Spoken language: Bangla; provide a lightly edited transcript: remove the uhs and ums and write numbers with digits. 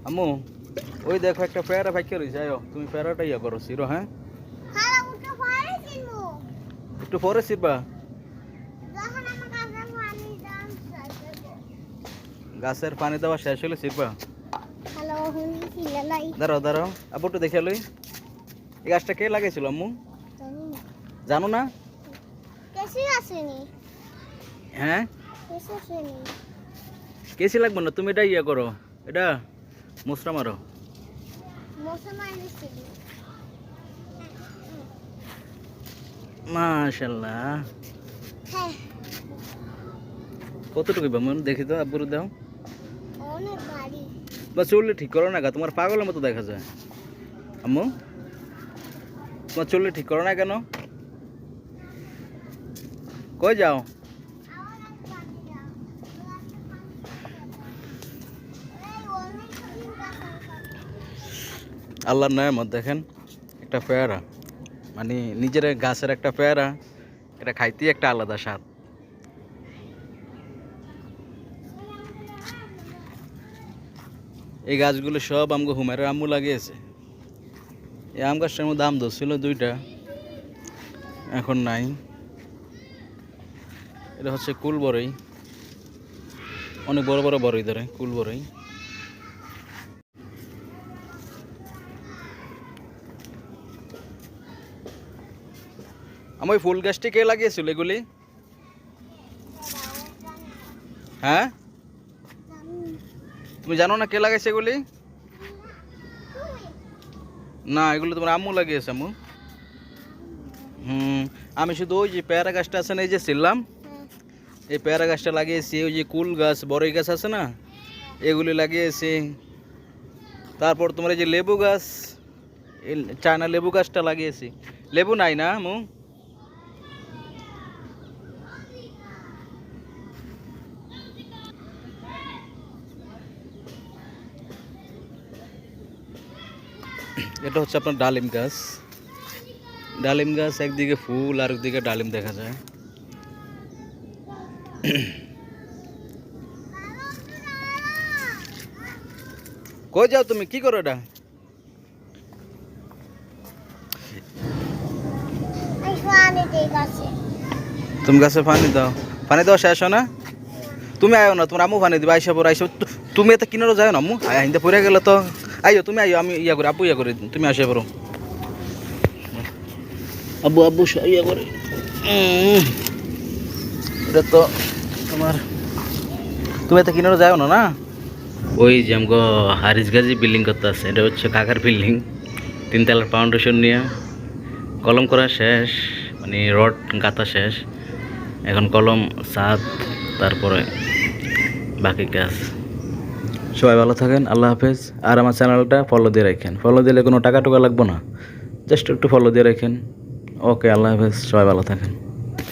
আম্মু ওই দেখো একটা পেয়ারা ভাইকে রয়েছে, আয়ো তুমি পেয়ারাটা ইয়া করো সিরো। হ্যাঁ একটু পরে সিরবা। গাছের পানি দেওয়া শেষ হলে সিরবা। দাঁড়াও দাঁড়াও, আব্বু একটু দেখে লই। এই গাছটা কে লাগাইছিল আম্মু? জানো না? হ্যাঁ কেসি লাগবে না, তুমি এটা ইয়া করো, এটা মুসরা মারো। মাশাআল্লাহ। কতটুকু বামন দেখি তো, আব্বুর দাও। বা চুললে ঠিক করো না গা, তোমার পাগলের মতো দেখা যায় আম্মু। তোমার চুললে ঠিক করো না কেন? কই যাও? আল্লাহর নেয়ামত দেখেন, একটা পেয়ারা, মানে নিজের গাছের একটা পেয়ারা, এটা খাইতেই একটা আলাদা স্বাদ। এই গাছগুলো সব আমগো হুমায়রার আম্মু লাগিয়েছে। এই আম গাছটার মধ্যে আম ধরছিল দুইটা, এখন নাই। এটা হচ্ছে কুল বড়ই, অনেক বড় বড় বড়ই ধরে, কুল বড়ই। আমার ওই ফুল গাছটি কে লাগিয়েছিল এগুলি? হ্যাঁ তুমি জানো না কে লাগাইছে এগুলি? না, এগুলো তোমার আম্মু লাগিয়েছে আম্মু। আমি শুধু ওই যে পেয়ারা গাছটা আছে না, এই যে ছিলাম, এই পেয়ারা গাছটা লাগিয়েছি। ওই যে কুল গাছ বড়ই গাছ আছে না, এগুলি লাগিয়েছি। তারপর তোমার এই যে লেবু গাছ, এই চায়না লেবু গাছটা লাগিয়েছি। লেবু নাই না আম্মু? এটা হচ্ছে আপনার ডালিম গাছ। ডালিম গাছ একদিকে ফুল আর একদিকে ডালিম দেখা যায়। কই যাও তুমি, কি করো এটা? তুমি গাছে পানি দাও, পানি দেওয়া শেষ হয় না? তুমি আয়ো না, তোমার আম্মু পানি দিবা, আইসা পর আইসা। তুমি এত কিনারও যাও না আম্মু, আইন্দা পড়ে গেলে তো। আইও তুমি, আইও, আমি ইয়া করি, আব্বু ইয়া করি, তুমি আসে পড়ো। আব্বু আব্বু ইয়া করে। এটা তো তোমার, তুমি এত কিনারও যাও না না। ওই যে আমগো হারিস গাজি বিল্ডিং করতে আছে, এটা হচ্ছে কাকার বিল্ডিং। 3 তলার ফাউন্ডেশন নিয়ে কলম করা শেষ, মানে রড গাঁথা শেষ, এখন কলম ছাদ, তারপরে বাকি কাজ। সবাই ভালো থাকেন, আল্লাহ হাফেজ। আর আমার চ্যানেলটা ফলো দিয়ে রাখেন, ফলো দিলে কোনো টাকা টুকা লাগবে না, জাস্ট একটু ফলো দিয়ে রাখেন। ওকে, আল্লাহ হাফেজ, সবাই ভালো থাকেন।